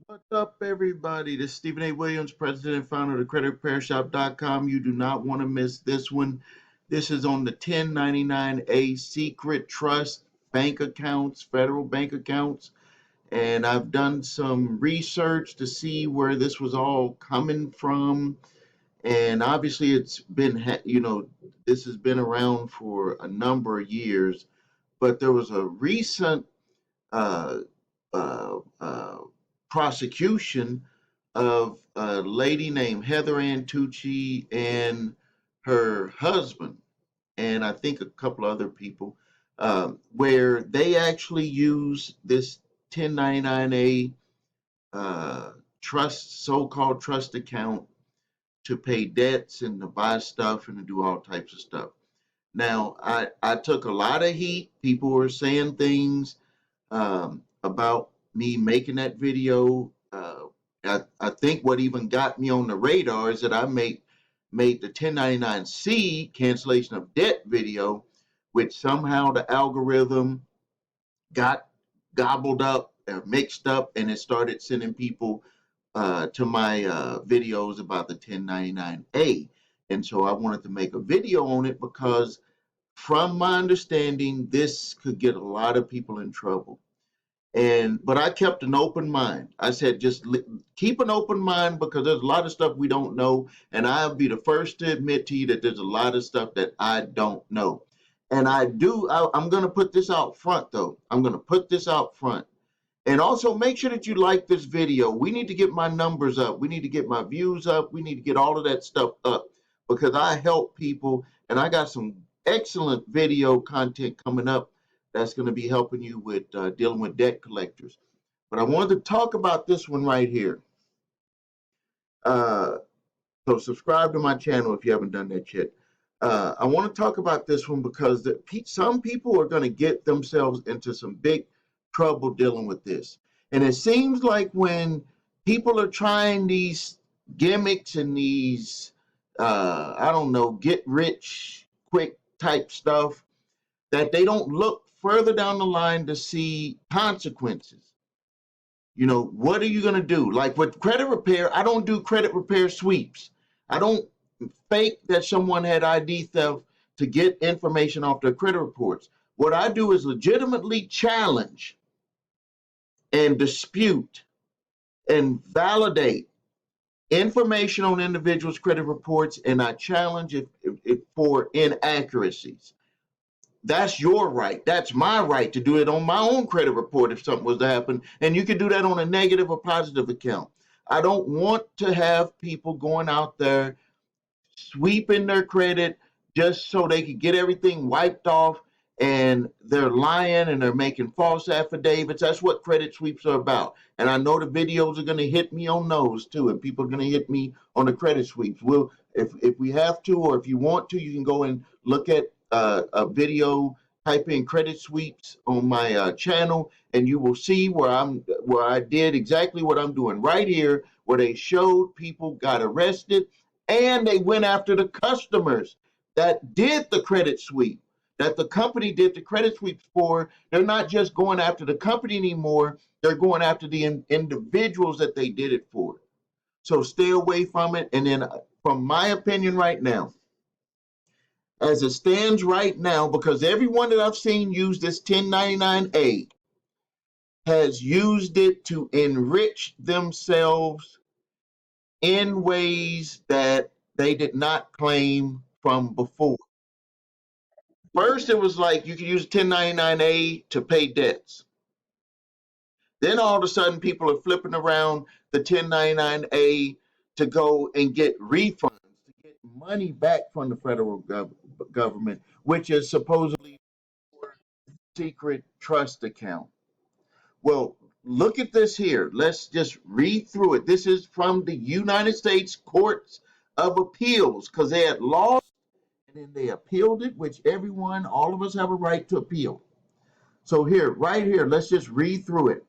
What's up, everybody? This is Stephen A. Williams, president and founder of the creditrepairshop.com. You do not want to miss this one. This is on the 1099A secret trust bank accounts, federal bank accounts. And I've done some research to see where this was all coming from. And obviously, it's been, this has been around for a number of years. But there was a recent uh, uh, uh, prosecution of a lady named Heather Ann Tucci and her husband, and I think a couple other people, where they actually use this 1099A trust, so-called trust account, to pay debts and to buy stuff and to do all types of stuff. Now, I took a lot of heat. People were saying things about me making that video. I think what even got me on the radar is that I made the 1099C cancellation of debt video, which somehow the algorithm got gobbled up or mixed up, and it started sending people to my videos about the 1099A. And so I wanted to make a video on it because, from my understanding, this could get a lot of people in trouble. But I kept an open mind. I said, just keep an open mind because there's a lot of stuff we don't know. And I'll be the first to admit to you that there's a lot of stuff that I don't know. And I'm going to put this out front, though. I'm going to put this out front. And also make sure that you like this video. We need to get my numbers up. We need to get my views up. We need to get all of that stuff up because I help people and I got some excellent video content coming up that's going to be helping you with dealing with debt collectors. But I wanted to talk about this one right here. So subscribe to my channel if you haven't done that yet. I want to talk about this one because some people are going to get themselves into some big trouble dealing with this. And it seems like when people are trying these gimmicks and these, I don't know, get rich quick type stuff, that they don't look further down the line to see consequences. What are you going to do? Like with credit repair, I don't do credit repair sweeps. I don't fake that someone had ID theft to get information off their credit reports. What I do is legitimately challenge and dispute and validate information on individuals' credit reports, and I challenge it for inaccuracies. That's your right. That's my right to do it on my own credit report if something was to happen. And you can do that on a negative or positive account. I don't want to have people going out there sweeping their credit just so they can get everything wiped off, and they're lying and they're making false affidavits. That's what credit sweeps are about. And I know the videos are going to hit me on those too, and people are going to hit me on the credit sweeps. If we have to, or if you want to, you can go and look at a video, type in credit sweeps on my channel, and you will see where I did exactly what I'm doing right here, where they showed people got arrested and they went after the customers that did the credit sweep, that the company did the credit sweeps for. They're not just going after the company anymore, they're going after the individuals that they did it for. So stay away from it. And then, from my opinion right now, as it stands right now, because everyone that I've seen use this 1099A has used it to enrich themselves in ways that they did not claim from before. First, it was like you could use 1099A to pay debts. Then all of a sudden, people are flipping around the 1099A to go and get refunds, to get money back from the federal government, which is supposedly for secret trust account. Well, look at this here. Let's just read through it. This is from the United States Courts of Appeals because they had lost and then they appealed it, which all of us have a right to appeal. So here, right here, let's just read through it.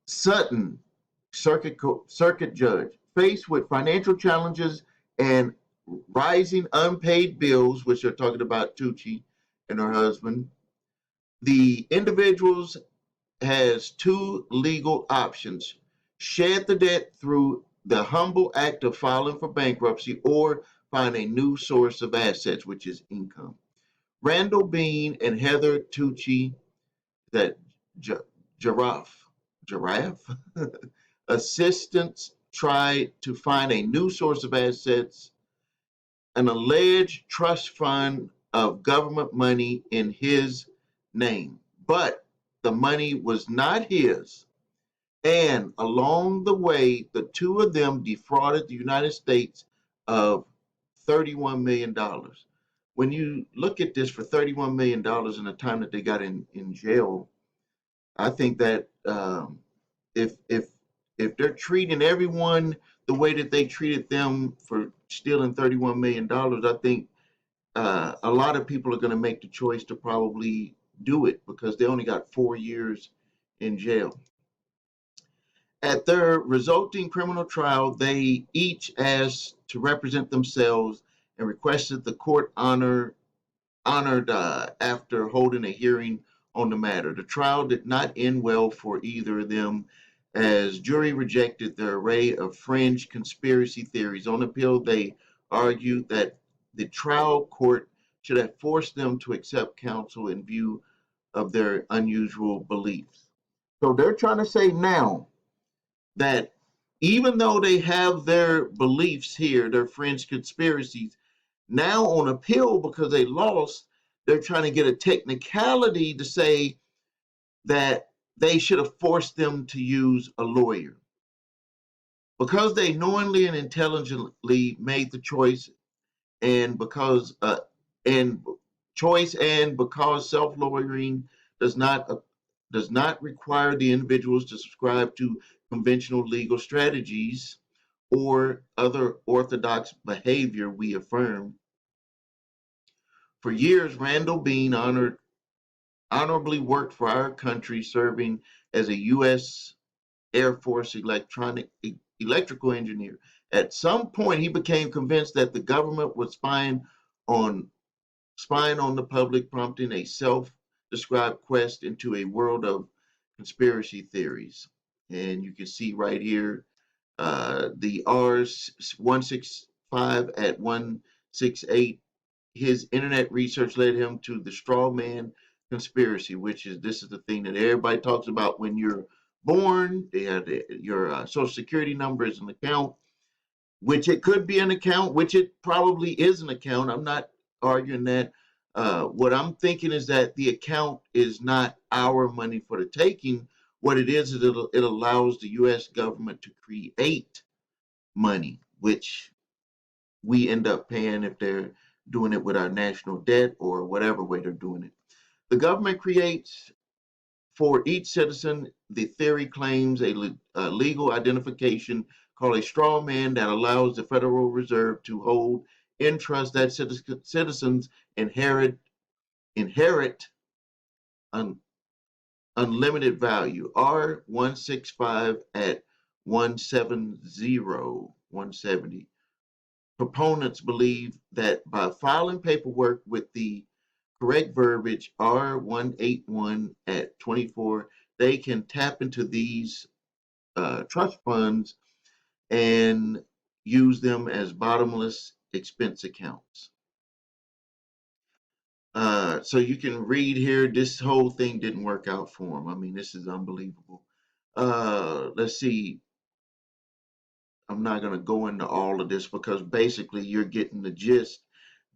Sutton, circuit judge, faced with financial challenges and rising unpaid bills, which they're talking about Tucci and her husband, the individuals has two legal options: shed the debt through the humble act of filing for bankruptcy or find a new source of assets, which is income. Randall Bean and Heather Tucci, that Jarraf, Giraffe, assistants tried to find a new source of assets, an alleged trust fund of government money in his name. But the money was not his. And along the way, the two of them defrauded the United States of $31 million. When you look at this, for $31 million in the time that they got in jail, I think that if they're treating everyone the way that they treated them for stealing $31 million, I think a lot of people are going to make the choice to probably do it because they only got 4 years in jail. At their resulting criminal trial, they each asked to represent themselves and requested the court honored after holding a hearing on the matter. The trial did not end well for either of them, as jury rejected their array of fringe conspiracy theories. On appeal, they argued that the trial court should have forced them to accept counsel in view of their unusual beliefs. So they're trying to say now that even though they have their beliefs here, their fringe conspiracies, now on appeal, because they lost, they're trying to get a technicality to say that they should have forced them to use a lawyer. Because they knowingly and intelligently made the choice, and because self-lawyering does not require the individuals to subscribe to conventional legal strategies or other orthodox behavior, we affirm. For years, Randall Bean honorably worked for our country, serving as a U.S. Air Force electrical engineer. At some point, he became convinced that the government was on spying on the public, prompting a self-described quest into a world of conspiracy theories. And you can see right here the R's 165 at 168. His internet research led him to the straw man conspiracy, which is this is the thing that everybody talks about when you're born. They have your social security number is an account, which it could be an account, which it probably is an account. I'm not arguing that. What I'm thinking is that the account is not our money for the taking. What it is it allows the U.S. government to create money, which we end up paying if they're doing it with our national debt or whatever way they're doing it. The government creates for each citizen, the theory claims a legal identification called a straw man that allows the Federal Reserve to hold in trust that citizens inherit un, unlimited value. R165 at 170. Proponents believe that by filing paperwork with the correct verbiage R181 at 24, they can tap into these trust funds and use them as bottomless expense accounts. So you can read here, this whole thing didn't work out for them. I mean, this is unbelievable. Let's see. I'm not going to go into all of this because basically you're getting the gist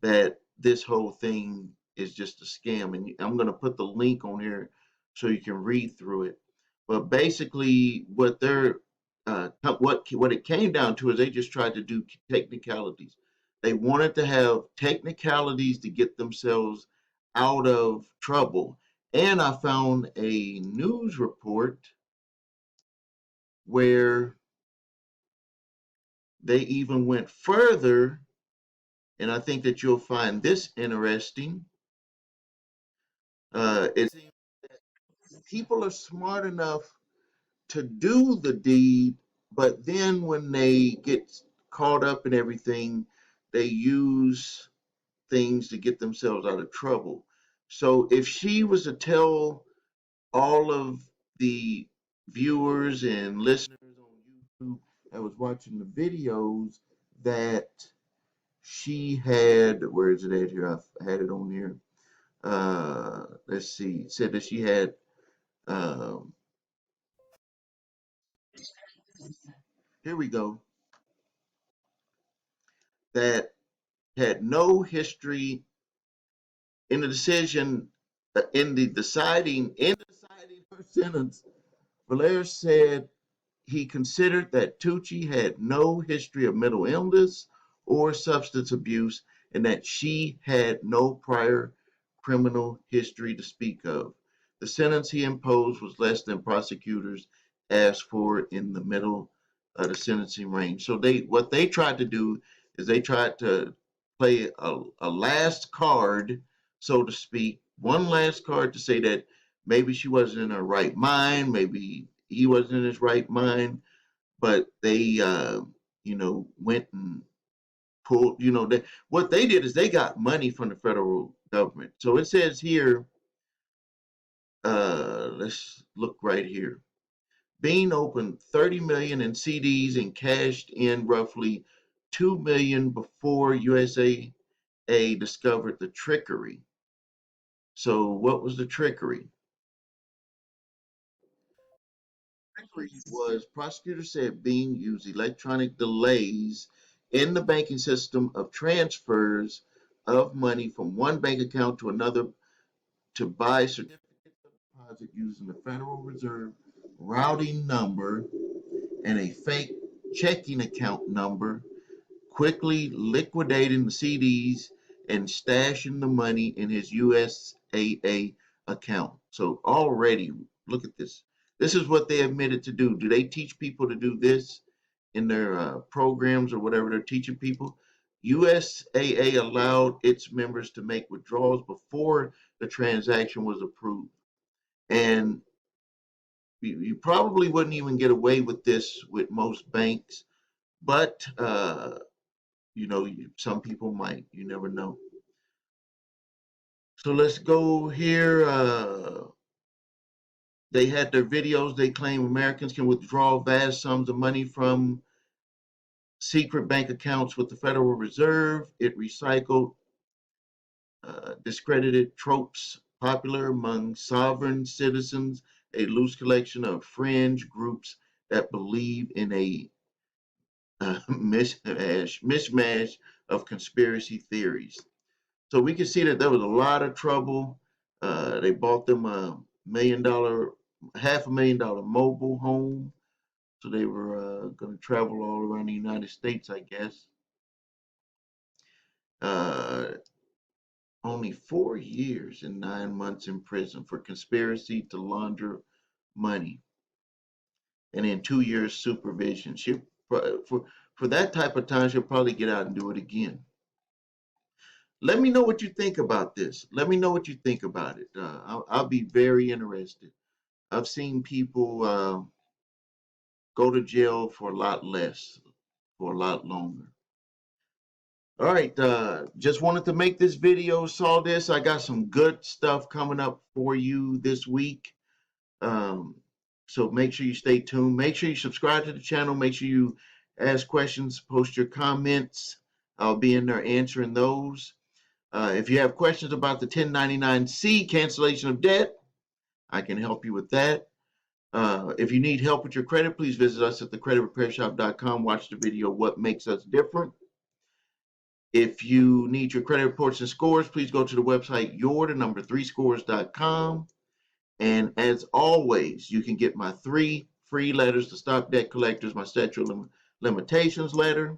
that this whole thing is just a scam. And I'm going to put the link on here so you can read through it. But basically, what it came down to is they just tried to do technicalities. They wanted to have technicalities to get themselves out of trouble. And I found a news report where they even went further, and I think that you'll find this interesting. It seems that people are smart enough to do the deed, but then when they get caught up in everything, they use things to get themselves out of trouble. So if she was to tell all of the viewers and listeners on YouTube that was watching the videos that she had, where is it at here? I had it on here. Let's see. It said that she had, um, here we go, that had no history in the decision, in deciding her sentence. Blair said he considered that Tucci had no history of mental illness or substance abuse and that she had no prior criminal history to speak of. The sentence he imposed was less than prosecutors asked for in the middle of the sentencing range. So what they tried to do is they tried to play a last card, so to speak, one last card to say that maybe she wasn't in her right mind, maybe he wasn't in his right mind, but they, went and pulled, what they did is they got money from the federal government. So it says here, let's look right here. Bean opened 30 million in CDs and cashed in roughly 2 million before USAA discovered the trickery. So what was the trickery? Was prosecutors said Bean used electronic delays in the banking system of transfers of money from one bank account to another to buy certificates of deposit using the Federal Reserve routing number and a fake checking account number, quickly liquidating the CDs and stashing the money in his USAA account. So already, look at this. This is what they admitted to do. Do they teach people to do this in their programs or whatever they're teaching people? USAA allowed its members to make withdrawals before the transaction was approved. And you probably wouldn't even get away with this with most banks, but some people might. You never know. So let's go here. They had their videos. They claim Americans can withdraw vast sums of money from secret bank accounts with the Federal Reserve. It recycled discredited tropes popular among sovereign citizens, a loose collection of fringe groups that believe in a mishmash of conspiracy theories. So we can see that there was a lot of trouble. They bought them $500,000 mobile home. So they were going to travel all around the United States, I guess. Uh, Only 4 years and 9 months in prison for conspiracy to launder money, and then 2 years supervision. For that type of time, she'll probably get out and do it again. Let me know what you think about this. Let me know what you think about it. I'll be very interested. I've seen people go to jail for a lot less, for a lot longer. All right, just wanted to make this video. Saw this. I got some good stuff coming up for you this week. So make sure you stay tuned. Make sure you subscribe to the channel. Make sure you ask questions, post your comments. I'll be in there answering those. If you have questions about the 1099-C cancellation of debt, I can help you with that. If you need help with your credit, please visit us at thecreditrepairshop.com. Watch the video, What Makes Us Different. If you need your credit reports and scores, please go to the website your3scores.com. And as always, you can get my 3 free letters to stop debt collectors, my statute of limitations letter,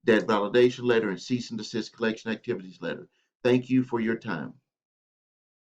debt validation letter, and cease and desist collection activities letter. Thank you for your time.